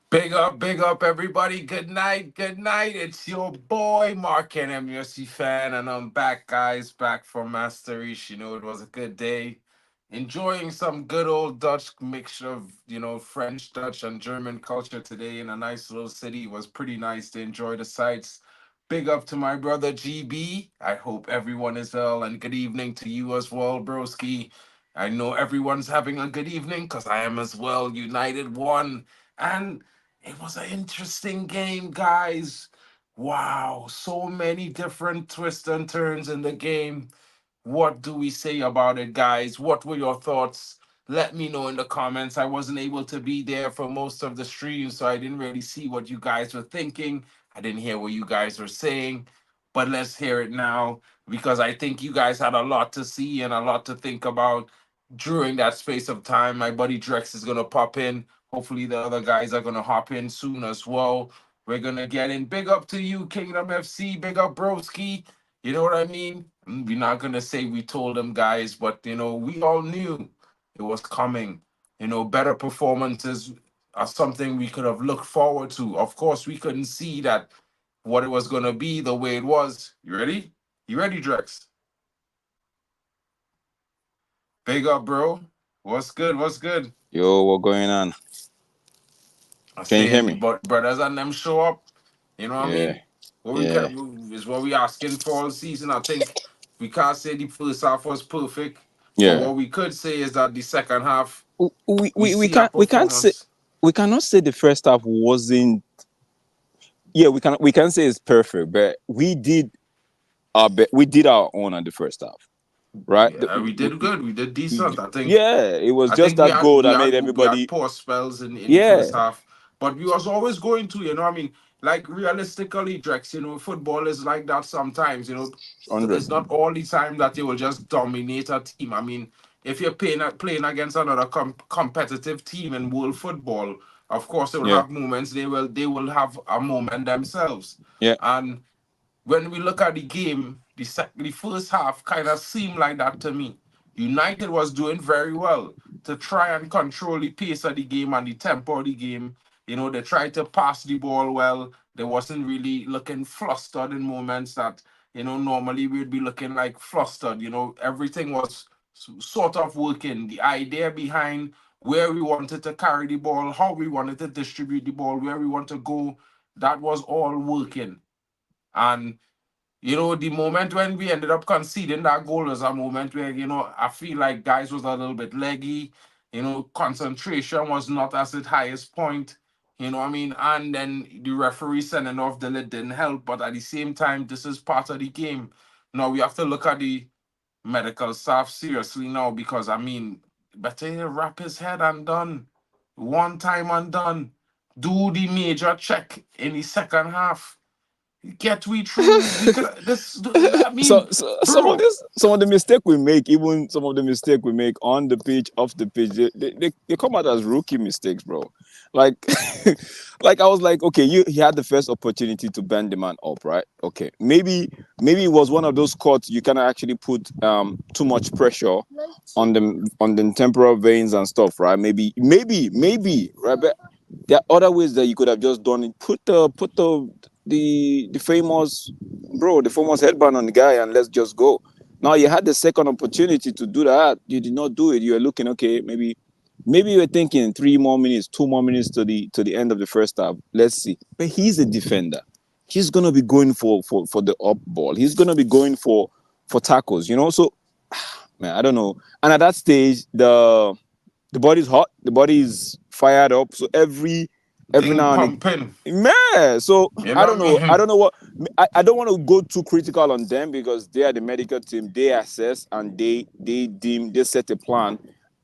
Big up, everybody. Good night, good night. It's your boy, Mark and MUFC fan, and I'm back, guys, back from Masteries. It was a good day. Enjoying some good old Dutch mixture of, French, Dutch, and German culture today in a nice little city. It was pretty nice to enjoy the sights. Big up to my brother GB. I hope everyone is well, and good evening to you as well, broski. I know everyone's having a good evening because I am as well. United won. And it was an interesting game, guys. Wow, so many different twists and turns in the game. What do we say about it, guys? What were your thoughts? Let me know in the comments. I wasn't able to be there for most of the stream, so I didn't really see what you guys were thinking. I didn't hear what you guys were saying, but let's hear it now because I think you guys had a lot to see and a lot to think about during that space of time. My buddy Drex is going to pop in. Hopefully, the other guys are going to hop in soon as well. We're going to get in. Big up to you, Kingdom FC. Big up, Broski. You know what I mean? We're not gonna say we told them guys, but we all knew it was coming. Better performances are something we could have looked forward to. Of course, we couldn't see that what it was gonna be the way it was. You ready? You ready, Drex? Big up, bro. What's good? What's good? Yo, what going on? I Can you hear saying, me? but brothers and them show up. You know what I Yeah, mean? What we yeah. can is what we asking for all season. I think we can't say the first half was perfect, but Yeah. what we could say is that the second half we We see a can't say performance. we cannot say the first half wasn't. Yeah, we can say it's perfect, but we did our own on the first half, right? Yeah, we did good. We did decent. Yeah, it was I just think we that had goal we that made had we had everybody. poor spells in the Yeah, first half, but we was always going to. I mean, like realistically, Drex. Football is like that sometimes. hundred. It's not all the time that you will just dominate a team. I mean, if you're playing against another competitive team in world football, of course they will Yeah, have moments. They will have a moment themselves, yeah. and when we look at the game, the first half kind of seemed like that to me. United was doing very well to try and control the pace of the game and the tempo of the game. They tried to pass the ball well. They wasn't really looking flustered in moments that, normally we'd be looking like flustered. Everything was sort of working. The idea behind where we wanted to carry the ball, how we wanted to distribute the ball, where we want to go, that was all working. And the moment when we ended up conceding that goal was a moment where, I feel like guys was a little bit leggy, concentration was not at its highest point, you know what I mean? And then the referee sending off the lid didn't help, but at the same time, this is part of the game. Now we have to look at the medical staff seriously now because, I mean, better wrap his head and done. One time and done. Do the major check in the second half, get we through. We could this. I So, mean, bro. some of the mistake we make, even some of the mistake we make on the pitch, off the pitch, they come out as rookie mistakes, bro. Like, like I was like, okay, he had the first opportunity to bend the man up, right? Okay, maybe it was one of those cuts you cannot actually put too much pressure on the temporal veins and stuff, right? Maybe, right? But there are other ways that you could have just done it. Put the famous, bro, the famous headband on the guy, and let's just go. Now you had the second opportunity to do that. You did not do it. You were looking, okay, maybe you were thinking 3 more minutes, 2 more minutes to the end of the first half. Let's see. But he's a defender. He's gonna be going for the up ball. He's gonna be going for tackles. So man, I don't know. And at that stage, the body's hot, the body's fired up. So every Thing now and again, pumping. man. So You I know don't what I know. I mean? don't know what. I don't want to go too critical on them because they are the medical team. They assess and they set a plan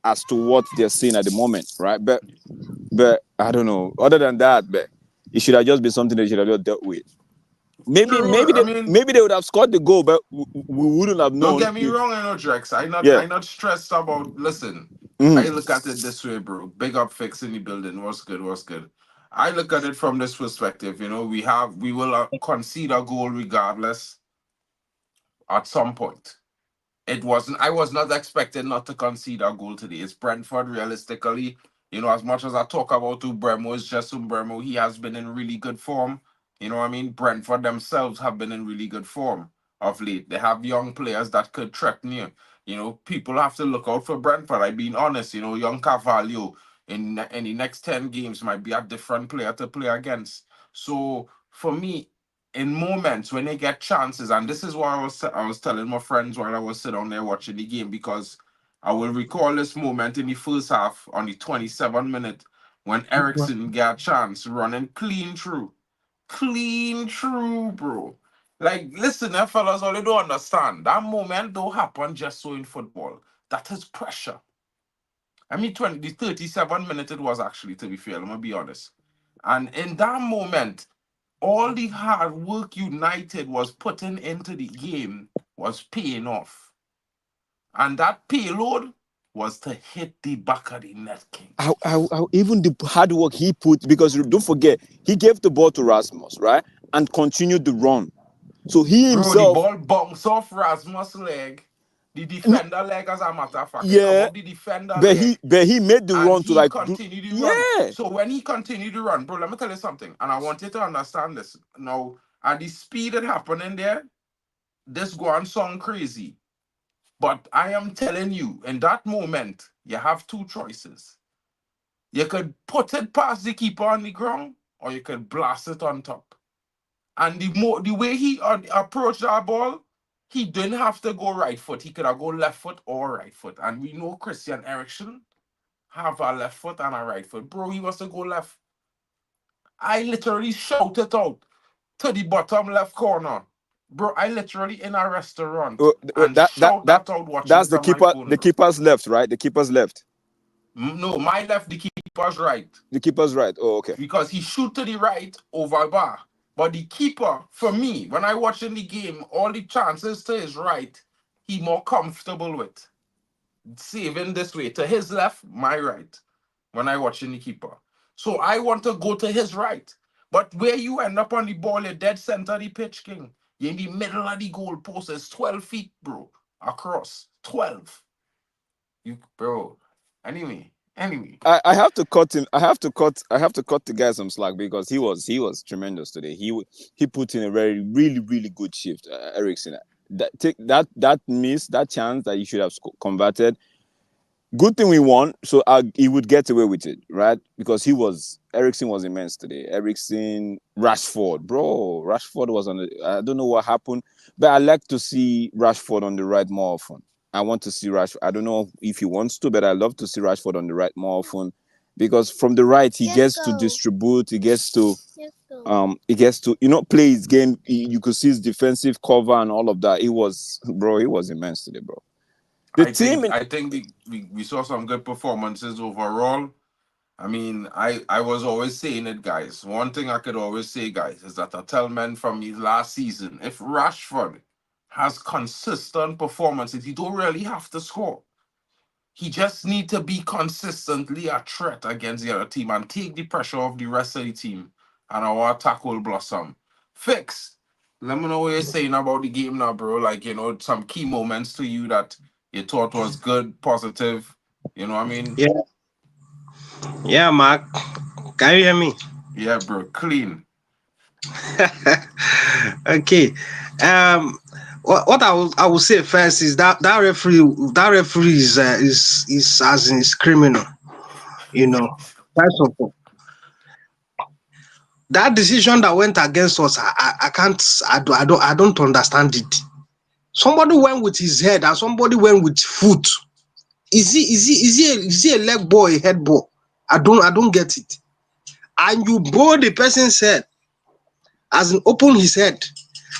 as to what they're seeing at the moment, right? But I don't know. Other than that, but it should have just been something they should have just dealt with. Maybe True. maybe I they mean, maybe they would have scored the goal, but we wouldn't have don't known get me if. wrong. I know, Drex. I not. Yeah. I not stressed about. Listen, I Mhm. look at it this way, bro. Big up, fix in the building. What's good? What's good? I look at it from this perspective. We will concede a goal regardless at some point. It wasn't. I was not expecting not to concede a goal today. It's Brentford realistically. As much as I talk about Umbremo, it's just Umbremo. He has been in really good form. You know what I mean? Brentford themselves have been in really good form of late. They have young players that could threaten you. People have to look out for Brentford. I being honest, young Carvalho in the next 10 games might be a different player to play against. So for me, in moments when they get chances, and this is what I was telling my friends while I was sitting down there watching the game, because I will recall this moment in the first half on the 27th minute when Ericsson got a chance running clean through, bro. Like, listen, fellas, all you don't understand. That moment don't happen just so in football. That is pressure. I mean, the 37 minute it was actually, to be fair, I'm gonna be honest. And in that moment, all the hard work United was putting into the game was paying off. And that payload was to hit the back of the net, King. How even the hard work he put, because don't forget, he gave the ball to Rasmus, right? And continued the run. So he Bro, the himself, ball bounced off Rasmus' leg. The no, defender leg, as a matter of fact, it come yeah, off the defender but he leg, but he made the and run to he like do, continued to run. yeah. So when he continued to run, bro, let me tell you something, and I want you to understand this. Now, at the speed it happened in there, this go on sound crazy. But I am telling you, in that moment, you have two choices. You could put it past the keeper on the ground, or you could blast it on top. And the way he approached that ball, he didn't have to go right foot. He could have go left foot or right foot. And we know Christian Eriksen have a left foot and a right foot. Bro, he was to go left. I literally shouted out to the bottom left corner. Bro, I literally in a restaurant and That that shout that that out watching that's it on my phone, the bro. keeper's left, right? The keeper's left. No, my left, the keeper's right. The keeper's right. Oh, okay. Because he shoot to the right over bar. But the keeper, for me, when I watch in the game, all the chances to his right, he more comfortable with. Saving this way. To his left, my right. When I watch in the keeper. So I want to go to his right. But where you end up on the ball, you're dead center of the pitch, King. You're in the middle of the goal post. It's 12 feet, bro. Across. 12. You bro. Anyway. I have to cut him. I have to cut the guy some slack because he was tremendous today. He put in a very really good shift. Ericsson, that miss, that chance that he should have converted. Good thing we won, so he would get away with it, right? Because Ericsson was immense today. Ericsson, Rashford, bro, Rashford was on the. I don't know what happened, but I like to see Rashford on the right more often. I want to see Rashford. I don't know if he wants to, but I love to see Rashford on the right more often, because from the right he gets to distribute, he gets to play his game. You could see his defensive cover and all of that. He was immense today, bro. The team in, I think we saw some good performances overall. I mean, I was always saying it, guys. One thing I could always say, guys, is that I tell men from his last season, if Rashford has consistent performances, he don't really have to score. He just need to be consistently a threat against the other team and take the pressure off the rest of the team, and our attack will blossom. Fix. Let me know what you're saying about the game now, bro. Like, some key moments to you that you thought was good, positive. You know what I mean? Yeah, yeah, Mark. Can you hear me? Yeah, bro. Clean. Okay. Um, what I will say first is that referee is as in is criminal. You know, first of all, that decision that went against us, I can't, I don't understand it. Somebody went with his head and somebody went with foot. Is he a leg ball, a head ball? I don't get it. And you blow the person's head, as in open his head,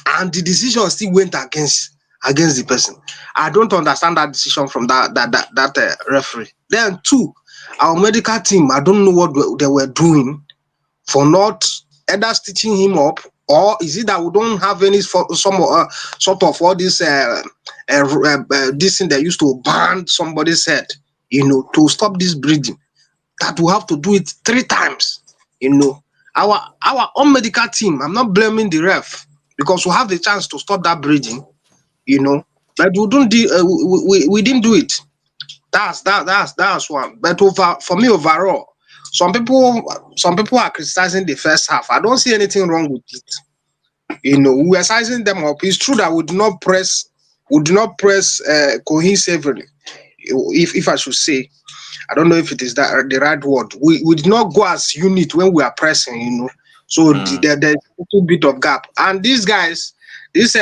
and the decision still went against the person. I don't understand that decision from that referee. Then two, our medical team, I don't know what they were doing for not either stitching him up, or is it that we don't have any sort of all this thing they used to band somebody's head, to stop this bleeding, that we have to do it 3 times. You know, our own medical team. I'm not blaming the ref because we have the chance to stop that bleeding. But we don't do, we didn't do it. That's one. But for me overall, some people are criticizing the first half. I don't see anything wrong with it. We were sizing them up. It's true that we do not press cohesively. If I should say, I don't know if it is that the right word. We did not go as unit when we are pressing. So Mm. there's a little bit of gap. And these guys, these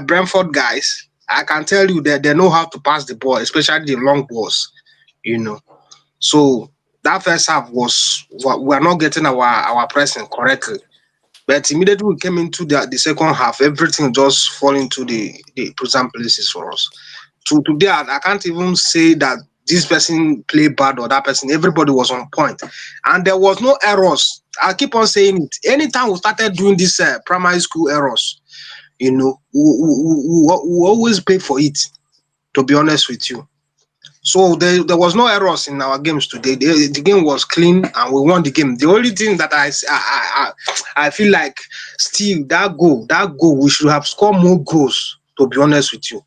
Brentford guys, I can tell you that they know how to pass the ball, especially the long balls. You know. So that first half we are not getting our pressing correctly. But immediately we came into the second half, everything just fall into the present places for us. To today, I can't even say that this person played bad or that person. Everybody was on point, and there was no errors. I keep on saying it. Anytime we started doing this primary school errors, we always pay for it. To be honest with you, so there was no errors in our games today. The game was clean and we won the game. The only thing that I feel like still that goal we should have scored more goals. To be honest with you,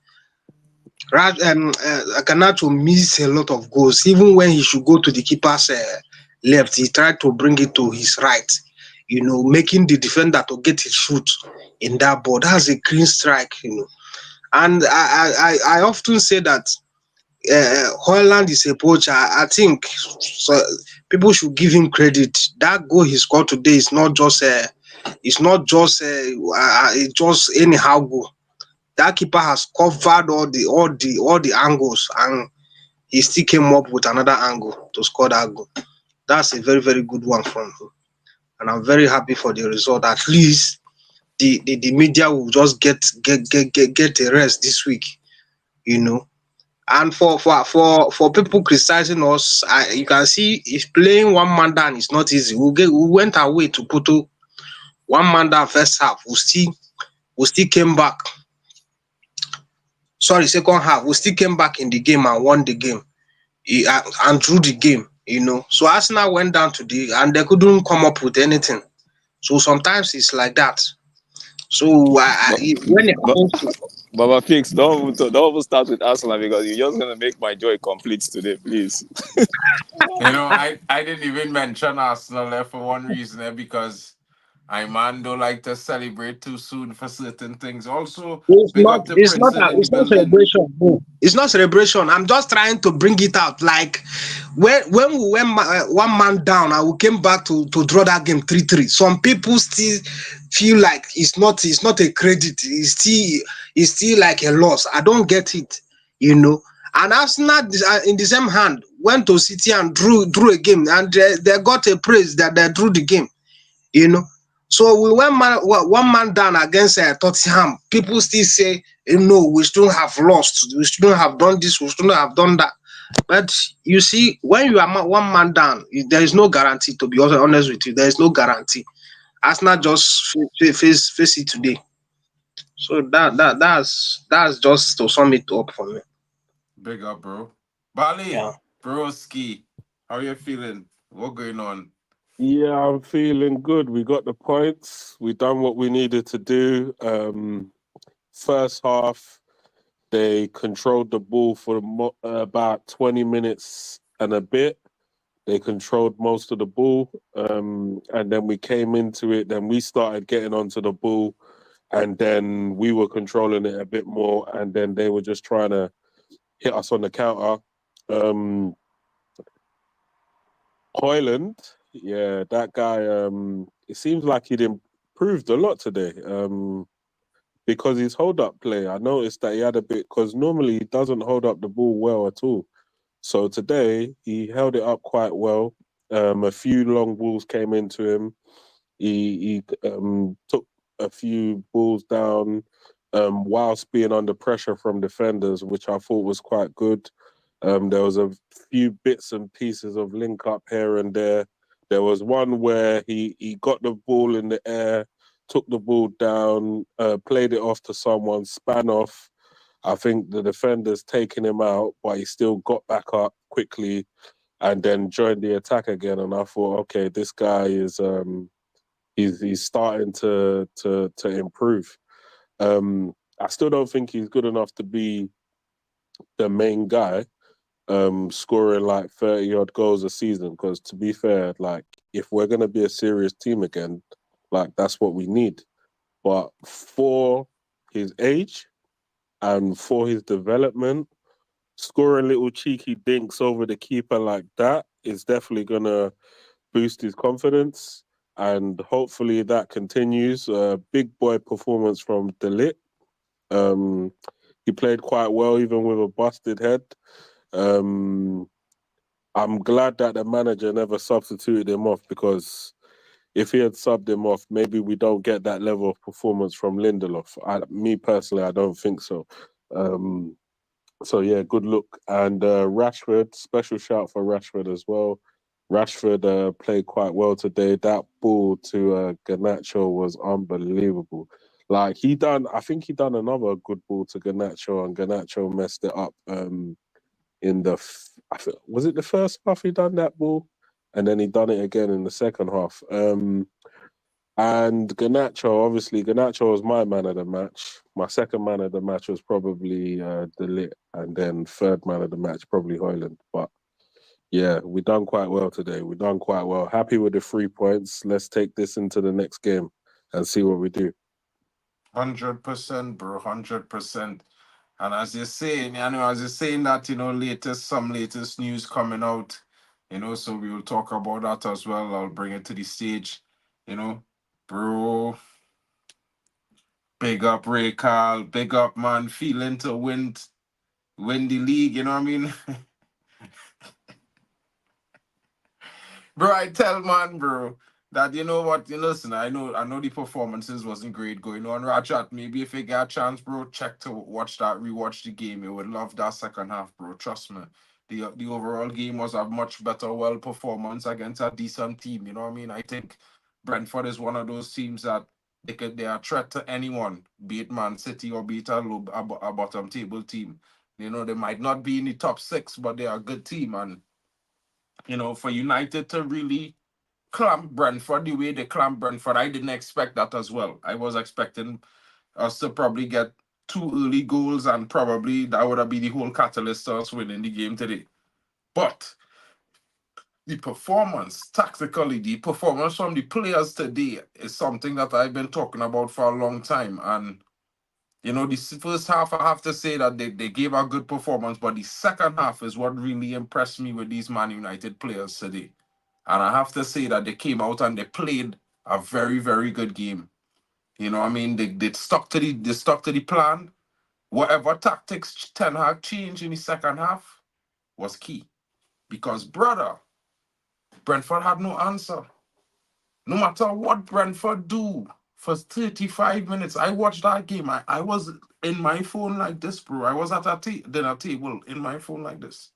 Garnacho missed a lot of goals. Even when he should go to the keeper's left, he tried to bring it to his right. Making the defender to get his shoot in that ball. That's a clean strike. And I often say that Holland is a poacher. I think so, people should give him credit. That goal he scored today is not just just anyhow goal. That keeper has covered all the angles, and he still came up with another angle to score that goal. That's a very very good one from him, and I'm very happy for the result. At least the media will just get a rest this week. You know, And for people criticizing us, you can see if playing one man down is not easy. We went away to Porto, one man down first half. We still came back. Sorry, second half. We still came back in the game and won the game, and drew the game. So Arsenal went down to and they couldn't come up with anything. So sometimes it's like that. So But, when it but comes to Baba Fix, don't even start with Arsenal because you're just gonna make my joy complete today, please. I didn't even mention Arsenal there for one reason, because I man don't like to celebrate too soon for certain things. Also, It's big not. up the It's not. prison in the It's not building. celebration. No. It's not celebration. I'm just trying to bring it out. Like when we went one man down, and we came back to draw that game 3-3. Some people still feel like it's not. It's not a credit. It's still like a loss. I don't get it. And Arsenal in the same hand went to City and drew a game, and they got a praise that they drew the game. you know. So we went one man down against Tottenham. People still say, no, we shouldn't have lost. We shouldn't have done this. We shouldn't have done that. But you see, when you are one man down, there is no guarantee. To be honest with you, there is no guarantee. Arsenal just face it today. So that's just to sum it up for me. Big up, bro. Bali, Yeah. broski, how you feeling? What going on? Yeah, I'm feeling good. We got the points. We done what we needed to do. First half, they controlled the ball for about 20 minutes and a bit. They controlled most of the ball. And then we came into it. Then we started getting onto the ball. And then we were controlling it a bit more. And then they were just trying to hit us on the counter. Hoyland, yeah, that guy. It seems like he'd improved a lot today. Because his hold up play, I noticed that he had a bit. Because normally he doesn't hold up the ball well at all. So today he held it up quite well. A few long balls came into him. He took a few balls down whilst being under pressure from defenders, which I thought was quite good. There was a few bits and pieces of link up here and there. There was one where he got the ball in the air, took the ball down, played it off to someone, span off. I think the defender's taking him out, but he still got back up quickly and then joined the attack again. And I thought, okay, this guy is he's starting to improve. I still don't think he's good enough to be the main guy, scoring like 30 odd goals a season. Because to be fair, like if we're gonna be a serious team again, like that's what we need. But for his age and for his development, scoring little cheeky dinks over the keeper like that is definitely gonna boost his confidence, and hopefully that continues. Big boy performance from Delit. Um, he played quite well, even with a busted head. Um, I'm glad that the manager never substituted him off, because if he had subbed him off, maybe we don't get that level of performance from Lindelof. Me personally, I don't think so. So yeah, good look. And Rashford, special shout for Rashford as well. Rashford played quite well today. That ball to Garnacho was unbelievable. Like I think he done another good ball to Garnacho, and Garnacho messed it up. In the, was it the first half he done that ball, and then he done it again in the second half. And Garnacho was my man of the match. My second man of the match was probably Ligt, and then third man of the match probably Højlund. But yeah, we done quite well today. We done quite well. Happy with the 3 points. Let's take this into the next game and see what we do. 100%, bro. 100%. And as you're saying, as you're saying that, some latest news coming out, so we will talk about that as well. I'll bring it to the stage, bro. Big up Ray Carl, big up man, feeling to win the league, you know what I mean? Bro, I tell man, bro, that you know what, listen, I know the performances wasn't great going on. Rajat, maybe if you get a chance, bro, check to rewatch the game. You would love that second half, bro. Trust me. The overall game was a much better well performance against a decent team. You know what I mean? I think Brentford is one of those teams that they are a threat to anyone, be it Man City or be it a bottom table team. They might not be in the top six, but they are a good team. And for United to really clamp Brentford the way they clamp Brentford, I didn't expect that as well. I was expecting us to probably get two early goals, and probably that would have been the whole catalyst to us winning the game today. But the performance, tactically, the performance from the players today is something that I've been talking about for a long time. And the first half, I have to say that they gave a good performance, but the second half is what really impressed me with these Man United players today. And I have to say that they came out and they played a very, very good game. You know what I mean? They stuck to the plan. Whatever tactics Ten Hag changed in the second half was key. Because, brother, Brentford had no answer. No matter what Brentford do for 35 minutes, I watched that game. I was in my phone like this, bro. I was at a dinner table in my phone like this.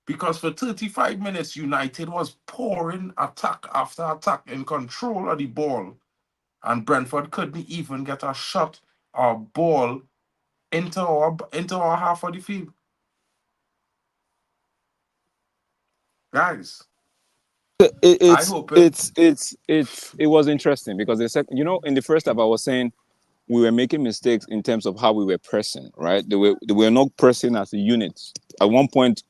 Because for 35 minutes, United was pouring attack after attack, in control of the ball. And Brentford couldn't even get a shot or ball into our half of the field. Guys, I hope it. It was interesting because in the first half I was saying we were making mistakes in terms of how we were pressing, right? They were not pressing as a unit. At one point,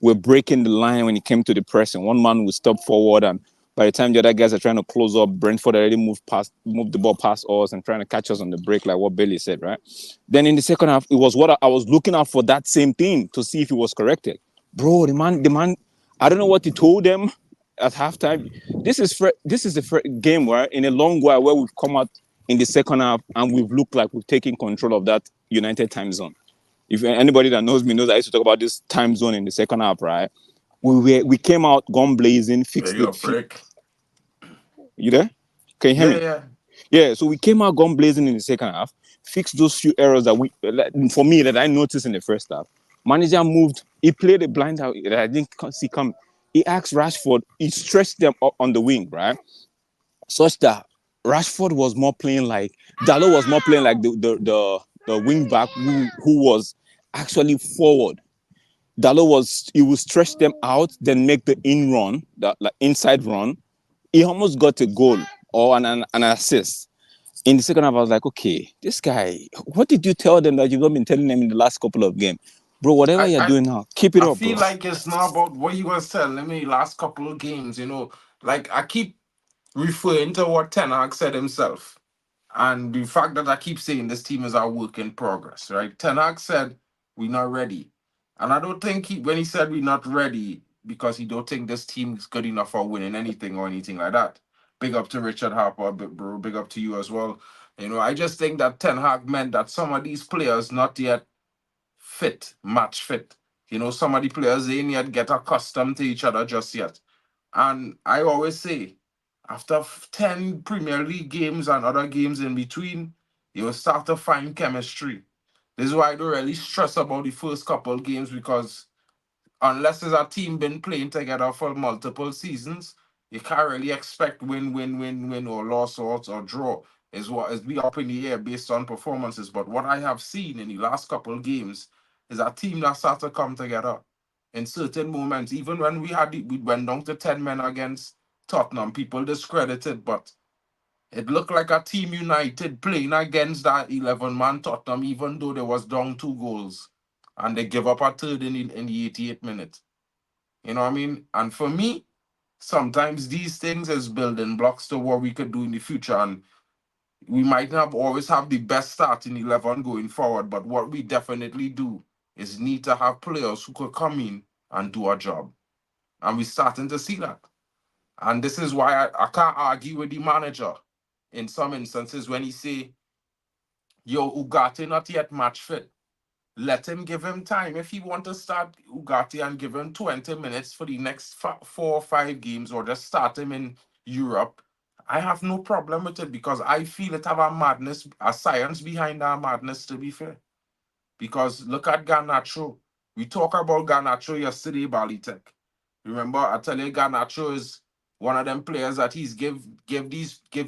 we're breaking the line when it came to the pressing. One man would step forward, and by the time the other guys are trying to close up, Brentford already moved the ball past us and trying to catch us on the break, like what Bailey said, right? Then in the second half, it was what I was looking out for, that same thing to see if it was corrected. Bro, the man, I don't know what he told them at halftime. This is the first game where, in a long while, where we've come out in the second half and we've looked like we've taken control of that United time zone. If anybody that knows me knows, I used to talk about this time zone in the second half, right? We came out gun blazing, Yeah, fixed you a it. prick. You there? Can you hear Yeah, me? yeah. Yeah. So we came out gun blazing in the second half, fixed those few errors for me, that I noticed in the first half. Manager moved. He played a blind out that I didn't see come. He asked Rashford. He stretched them up on the wing, right? Such that Rashford was more playing like Dalot was more playing like the wing back who was actually forward. He would stretch them out, then make the in run, the like inside run. He almost got a goal or an assist. In the second half, I was like, okay, this guy, what did you tell them that you've not been telling them in the last couple of games? bro. Whatever I, you're I doing now, keep it I up, bro. feel like it's not about what you was telling me last couple of games, you know. Like I keep referring to what Ten Hag said himself. And the fact that I keep saying this team is our work in progress, right? Ten Hag said we're not ready. And I don't think when he said we're not ready because he don't think this team is good enough for winning anything or anything like that. Big up to Richard Harper, bro. Big up to you as well. You know, I just think that Ten Hag meant that some of these players not yet fit, match fit. You know, some of the players ain't yet get accustomed to each other just yet. And I always say, after 10 Premier League games and other games in between, you will start to find chemistry. This is why I don't really stress about the first couple games because unless it's a team been playing together for multiple seasons, you can't really expect win, or loss or draw. Is what is be up in the air based on performances. But what I have seen in the last couple games is a team that starts to come together in certain moments. Even when we went down to 10 men against Tottenham, people discredited, but it looked like a team united playing against that 11-man Tottenham, even though there was down 2 goals. And they give up a third in the 88th minute. You know what I mean? And for me, sometimes these things is building blocks to what we could do in the future. And we might not always have the best starting 11 going forward, but what we definitely do is need to have players who could come in and do a job. And we're starting to see that. And this is why I can't argue with the manager in some instances when he say, yo, Ugarte not yet match fit. Let him give him time. If he want to start Ugarte and give him 20 minutes for the next 4 or 5 games, or just start him in Europe, I have no problem with it because I feel it have a madness, a science behind our madness, to be fair. Because look at Garnacho. We talk about Garnacho yesterday, Balitek. Remember, I tell you, Garnacho is one of them players that he's give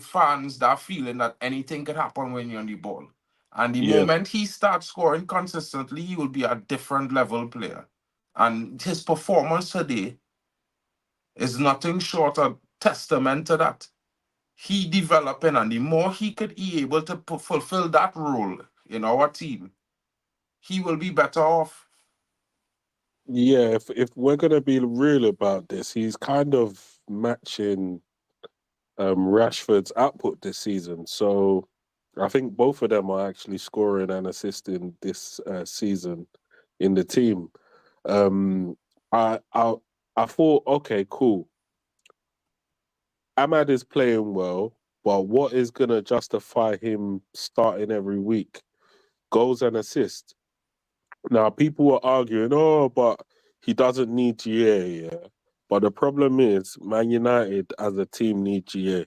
fans that feeling that anything could happen when you're on the ball. And the Yeah, moment he starts scoring consistently, he will be a different level player. And his performance today is nothing short of testament to that. He developing, and the more he could be able to fulfill that role in our team, he will be better off. Yeah, if we're gonna be real about this, he's kind of matching Rashford's output this season. So I think both of them are actually scoring and assisting this season in the team. Um, I I I thought, okay, cool. Ahmad is playing well, but what is gonna justify him starting every week? Goals and assists. Now people were arguing, oh, but he doesn't need GA, yeah. But the problem is, Man United as a team need GA,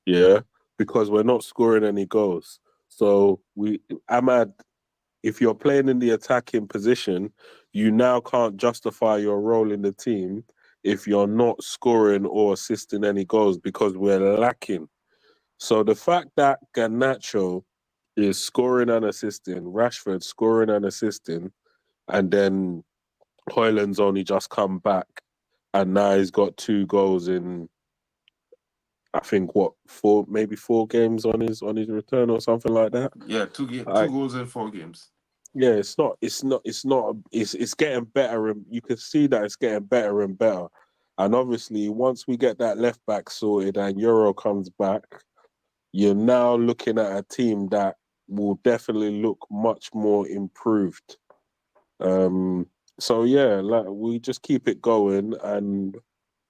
yeah, because we're not scoring any goals. So Ahmad, if you're playing in the attacking position, you now can't justify your role in the team if you're not scoring or assisting any goals because we're lacking. So the fact that Garnacho is scoring and assisting, Rashford scoring and assisting, and then Hoyland's only just come back, and now he's got 2 goals in, I think, what, maybe 4 games on his return or something like that. Yeah, two goals in 4 games. Yeah, it's getting better, and you can see that it's getting better and better. And obviously, once we get that left back sorted and Euro comes back, you're now looking at a team that will definitely look much more improved. Um, so yeah, like we just keep it going, and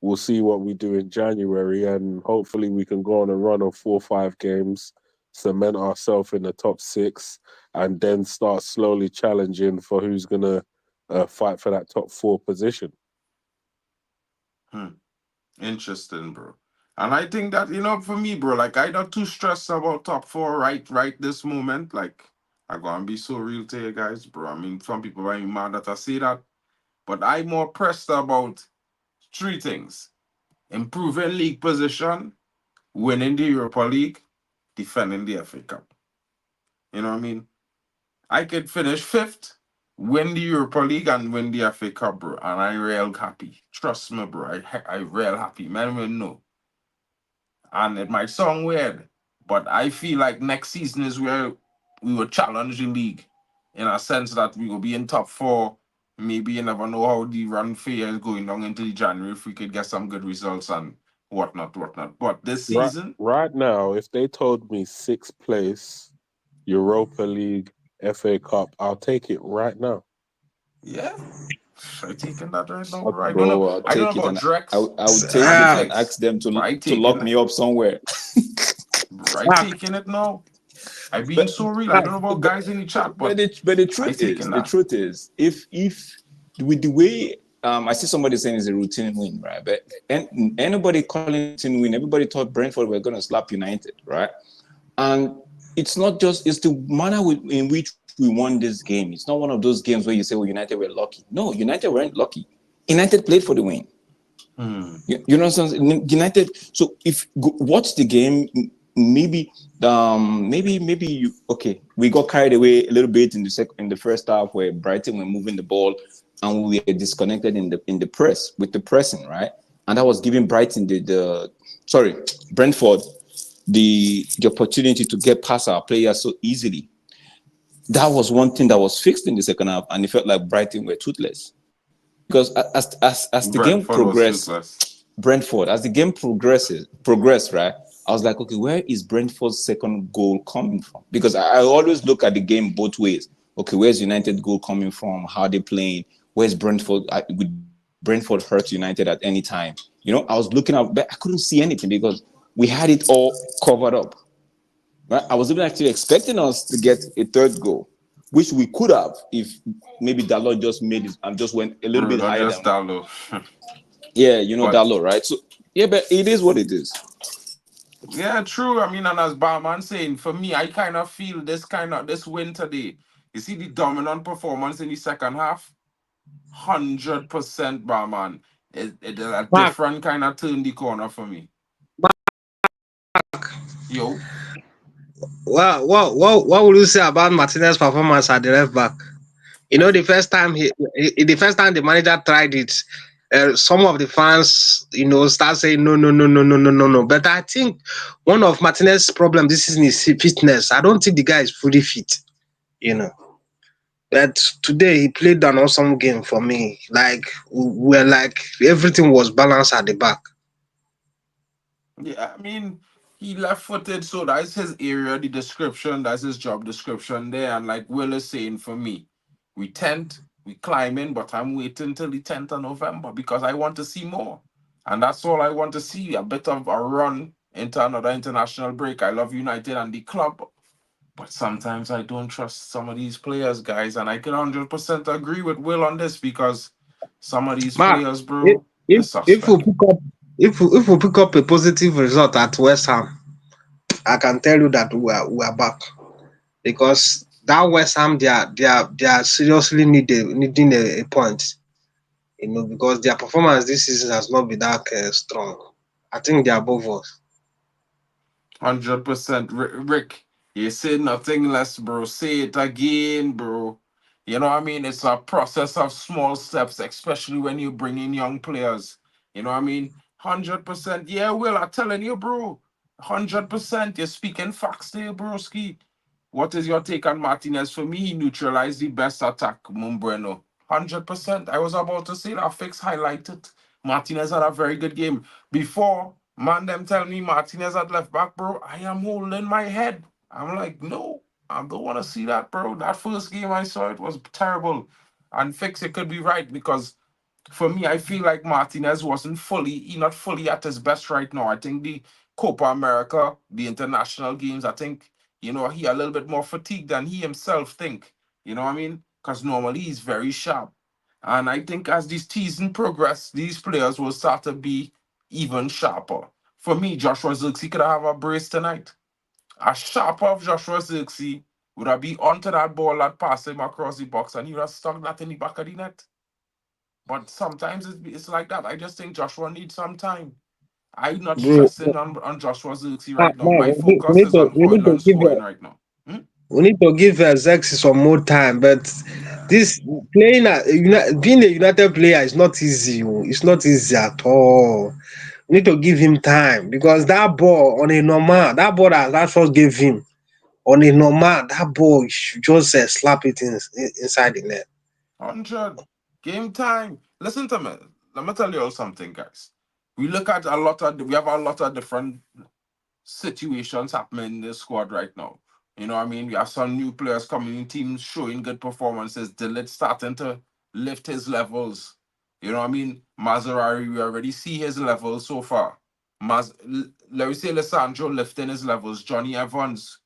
we'll see what we do in January, and hopefully we can go on a run of 4 or 5 games, cement ourselves in the top 6, and then start slowly challenging for who's gonna fight for that top 4 position. Hmm. Interesting, bro. And I think that, for me, bro, like I not too stressed about top 4 right this moment. Like I'm gonna be so real to you guys, bro. I mean, some people might be mad that I say that, but I'm more pressed about 3 things: improving league position, winning the Europa League, defending the FA Cup. You know what I mean? I could finish fifth, win the Europa League, and win the FA Cup, bro. And I real happy. Trust me, bro. I real happy. Man, will know. And it might sound weird, but I feel like next season is where we will challenge the league in a sense that we will be in top four. Maybe you never know how the run fair is going down into the January if we could get some good results and whatnot. But this Right, season, right now, if they told me sixth place, Europa League, FA Cup, I'll take it right now. yeah, I taking that right now, I'll, bro. I don't know. Bro, I'll I don't take know it about and Drex I would take and it Ah, and ask Fix, them but I to lock taking it. me up somewhere. Bro, I back, taking it now. I being But so real. I back. don't know about but guys in the chat, but but the I taking the that. truth is, if with the way I see somebody saying it's a routine win, right? But anybody calling it a routine win, everybody thought Brentford were gonna slap United, right? And it's the manner in which we won this game. It's not one of those games where you say, "Well, United were lucky." No, United weren't lucky. United played for the win. Hmm. You know what I'm saying? United. So if watch the game, maybe you okay. We got carried away a little bit in the first half where Brighton were moving the ball and we were disconnected in the press with the pressing, right? And that was giving Brighton the sorry Brentford the opportunity to get past our players so easily. That was one thing that was fixed in the second half, and it felt like Brighton were toothless because as the game Brentford was progressed, toothless. Brentford, as the game progressed, right? I was like, okay, where is Brentford's second goal coming from? Because I always look at the game both ways. Okay, where's United goal coming from? How they playing? Where's Brentford? Would Brentford hurt United at any time? You know, I was looking up, but I couldn't see anything because we had it all covered up. Right? I was even actually expecting us to get a third goal, which we could have if maybe Dalot just made it and just went a little bit Bruno higher just than, down low. yeah, you know, But Dalot, right? So yeah, but it is what it is. yeah, true. I mean, and as Barman saying, for me, I kind of feel this win today. You see the dominant performance in the second half, 100% Barman. It a Back. different kind of turn the corner for me. Yo, What would you say about Martinez's performance at the left back? You know, the first time the manager tried it, some of the fans, you know, start saying no, no, no, no, no, no, no, no. But I think one of Martinez's problem this season is fitness. I don't think the guy is fully fit. You know, but today he played an awesome game for me. Like we're like everything was balanced at the back. yeah, I mean, he left-footed, so that's his area, the description, that's his job description there. And like Will is saying, for me, we climb in, but I'm waiting till the 10th of November because I want to see more. And that's all I want to see, a bit of a run into another international break. I love United and the club, but sometimes I don't trust some of these players, guys. And I can 100% agree with Will on this because some of these Mark, players, if bro, they're if we suspect. pick up if we pick up a positive result at West Ham, I can tell you that we are back. Because that West Ham they are seriously needing a point, you know, because their performance this season has not been that strong. I think they're above us. 100%. Rick, you say nothing less, bro. Say it again, bro. You know what I mean? It's a process of small steps, especially when you bring in young players. You know what I mean? 100%. Yeah, Will, I'm telling you, bro. 100%. You're speaking facts there, broski. What is your take on Martinez? For me, he neutralized the best attack, Mumbreno. 100%. I was about to say that fix highlighted. Martinez had a very good game. Before, man, them tell me Martinez at left back, bro. I am holding my head. I'm like, no, I don't want to see that, bro. That first game I saw, it was terrible. And fix, it could be right because for me, I feel like Martinez wasn't he not fully at his best right now. I think the Copa America, the international games, I think, he a little bit more fatigued than he himself think. You know what I mean? Because normally he's very sharp. And I think as this season progress, these players will start to be even sharper. For me, Joshua Zirkzee could have a brace tonight. A sharper of Joshua Zirkzee would have been onto that ball that passed him across the box and he would have stuck that in the back of the net. But sometimes it's like that. I just think Joshua needs some time. I'm not Bro, stressing on Joshua Zirkzee right now. man, My focus is on Hoyland scoring right now. Hmm? we need to give Zexi some more time. But Yeah. this being a United player is not easy. Oh. It's not easy at all. We need to give him time because that ball on a normal, that ball that Rashford gave him On a normal, that ball should just slap it inside the net. 100. Game time. Listen to me. Let me tell you all something, guys. We have a lot of different situations happening in this squad right now. You know what I mean? We have some new players coming in, teams showing good performances. Delit starting to lift his levels. You know what I mean? Maserati, we already see his levels so far. Let me say Lissandro lifting his levels. Johnny Evans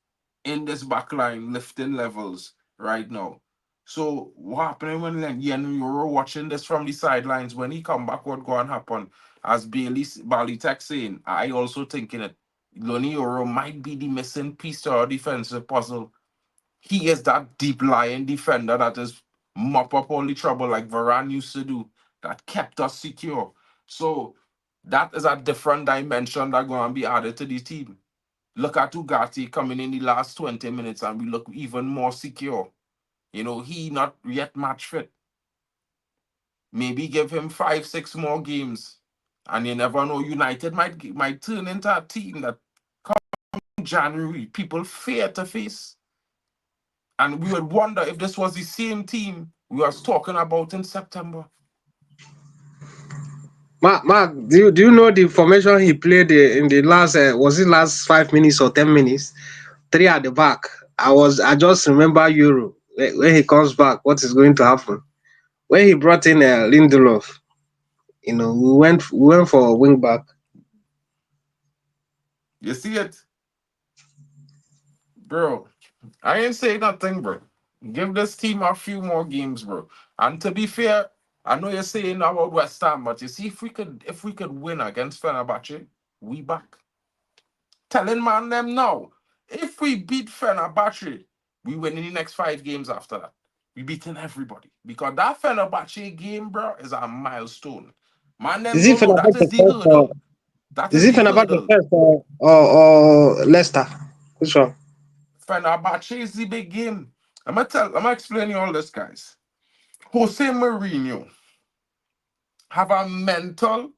in this back line lifting levels right now. So what happening when Yen Euro watching this from the sidelines? When he come back, what going to happen? As Bali Tech saying, I also thinking it. Lonnie Euro might be the missing piece to our defensive puzzle. He is that deep lying defender that is mop up all the trouble like Varane used to do, that kept us secure. So that is a different dimension that going to be added to the team. Look at Ugati coming in the last 20 minutes and we look even more secure. You know, he not yet match fit. Maybe give him 5, 6 more games. And you never know, United might turn into a team that January people fear to face. And we would wonder if this was the same team we was talking about in September. Mark, do you know the formation he played in the last was it last 5 minutes or 10 minutes? Three at the back. I just remember Euro when he comes back. What is going to happen? When he brought in Lindelof, we went for a wing back. You see it, bro? I ain't say nothing, bro. Give this team a few more games, bro. And to be fair, I know you're saying about West Ham, but you see, if we could win against Fenerbahce, we back. Telling man them now. If we beat Fenerbahce, we win in the next 5 games after that. We beating everybody. Because that Fenerbahce game, bro, is a milestone. Man them Is it don't know. That Fenerbahce is the first or hurdle. That is is it the Fenerbahce hurdle. first or Leicester? Which one? Fenerbahce is the big game. I'm gonna explain you all this, guys. Jose Mourinho have a mental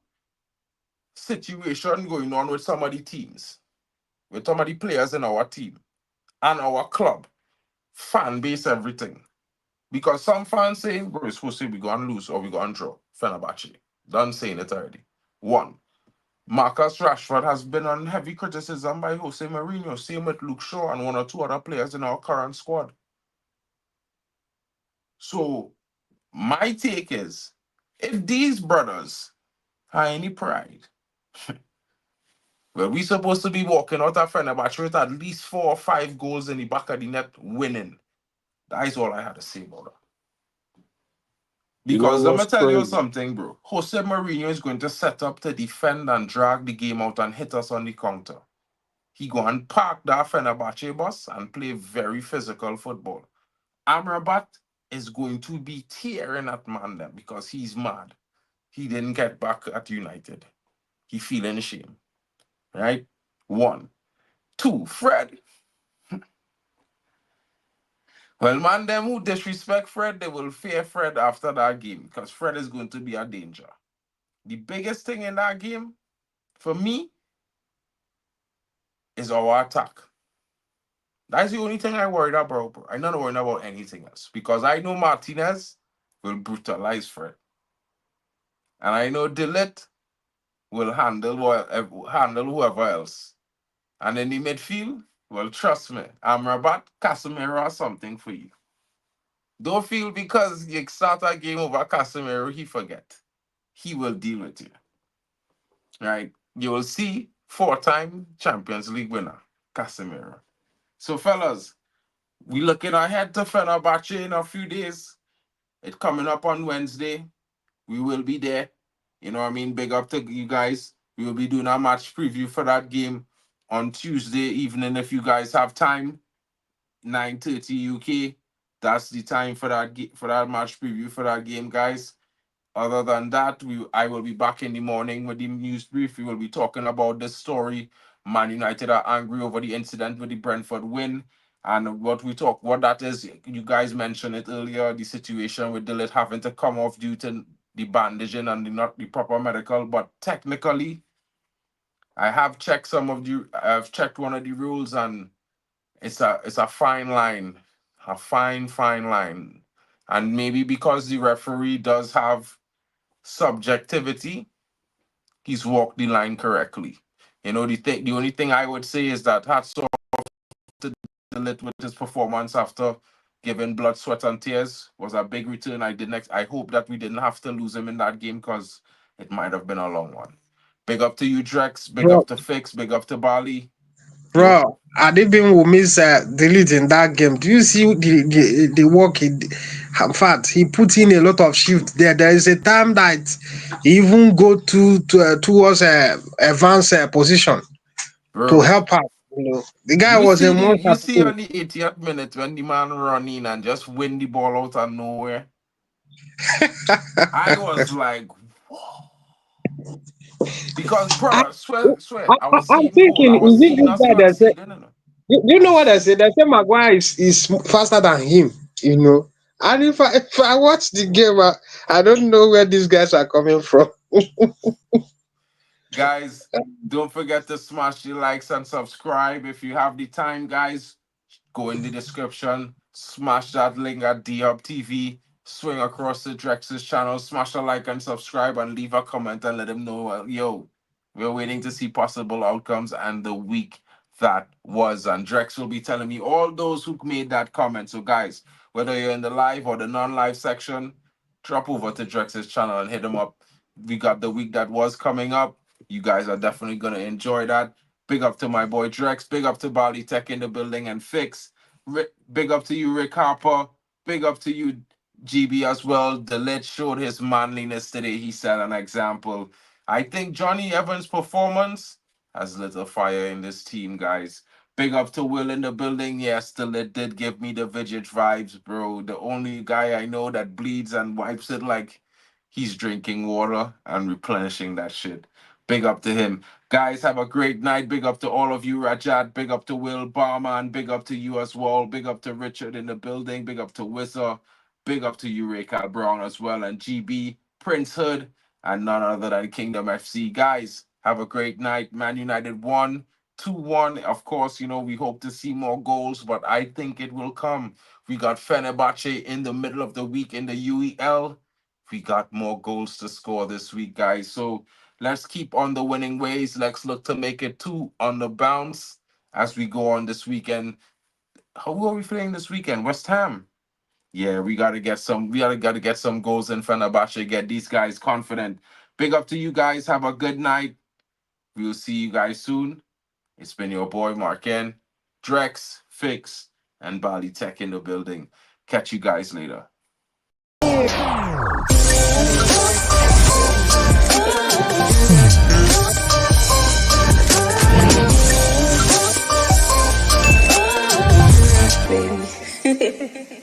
situation going on with some of the teams, with some of the players in our team and our club, fan base, everything. Because some fans saying, bro, it's supposed to be going to lose or we going to draw. Fenerbahce. Done saying it already. One, Marcus Rashford has been on heavy criticism by Jose Mourinho, same with Luke Shaw and one or two other players in our current squad. So my take is, if these brothers have any pride, well, we supposed to be walking out of Fenerbahce with at least 4 or 5 goals in the back of the net winning. That is all I had to say about that. You know Because let me what's tell you crazy? something, bro. Jose Mourinho is going to set up to defend and drag the game out and hit us on the counter. He go and park that Fenerbahce bus and play very physical football. Amrabat is going to be tearing at man them because he's mad. He didn't get back at United. He feeling shame, right? One. Two, Fred. Well, man, them who disrespect Fred, they will fear Fred after that game because Fred is going to be a danger. The biggest thing in that game for me is our attack. That's the only thing I worried about, bro. I'm not worried about anything else because I know Martinez will brutalize Fred, and I know Dillett will handle whoever else. And in the midfield, well, trust me, Amrabat, Casemiro, or something for you. Don't feel because you start a game over Casemiro, he forget. He will deal with you, right? You will see 4-time Champions League winner, Casemiro. So, fellas, we looking ahead to Fenerbahce in a few days. It's coming up on Wednesday. We will be there. You know what I mean? Big up to you guys. We will be doing a match preview for that game on Tuesday evening if you guys have time. 9:30 UK. That's the time for for that match preview for that game, guys. Other than that, I will be back in the morning with the news brief. We will be talking about this story. Man United are angry over the incident with the Brentford win. And what that is, you guys mentioned it earlier, the situation with Dillet having to come off due to the bandaging and not the proper medical. But technically, I've checked one of the rules, and it's a fine line, a fine line, and maybe because the referee does have subjectivity, he's walked the line correctly. The only thing I would say is that hats off to Delit with his performance after giving blood, sweat, and tears. Was a big return. I hope that we didn't have to lose him in that game because it might have been a long one. Big up to you, Drex. Big Bro, up to Fix. Big up to Bali. Yo, bro, Adibin will miss delete in that game. Do you see the work he did? In fact, he put in a lot of shift there. There is a time that he even go towards advanced position to bro. help out. The guy was a You monster. see on the 80th minute when the man run in and just win the ball out of nowhere. I was like, whoa. Because, I, bro, swear, I was I'm seeing goal. thinking, I was is it seeing this us guy that said? conceding. You I know what I was said? I said Maguire is faster than him. And if I watch the game, I don't know where these guys are coming from. Guys, don't forget to smash the likes and subscribe. If you have the time, guys, go in the description, smash that link at D-Hub TV, swing across the Drex's channel, smash a like and subscribe, and leave a comment and let them know, yo, we're waiting to see possible outcomes and the week that was. And Drex will be telling me all those who made that comment. So, guys, whether you're in the live or the non-live section, drop over to Drex's channel and hit him up. We got the week that was coming up. You guys are definitely going to enjoy that. Big up to my boy Drex. Big up to Bali Tech in the building and Fix. Big up to you, Rick Harper. Big up to you, GB as well. The Lit showed his manliness today. He set an example. I think Johnny Evans' performance has lit a fire in this team, guys. Big up to Will in the building. Yes, the Lit did give me the Vidget vibes, bro. The only guy I know that bleeds and wipes it like he's drinking water and replenishing that shit. Big up to him. Guys, have a great night. Big up to all of you, Rajat. Big up to Will Barman. Big up to you as well. Big up to Richard in the building. Big up to Wissa. Big up to you, Raycal Brown as well. And GB, Prince Hood, and none other than Kingdom FC. Guys, have a great night. Man United won 2-1. Of course, we hope to see more goals, but I think it will come. We got Fenerbahce in the middle of the week in the UEL. We got more goals to score this week, guys. So let's keep on the winning ways. Let's look to make it 2 on the bounce as we go on this weekend. Who are we playing this weekend? West Ham. Yeah, we gotta get some. We gotta get some goals in Fenerbahce. Get these guys confident. Big up to you guys. Have a good night. We'll see you guys soon. It's been your boy Marken, Drex, Fix, and Bali Tech in the building. Catch you guys later. Baby.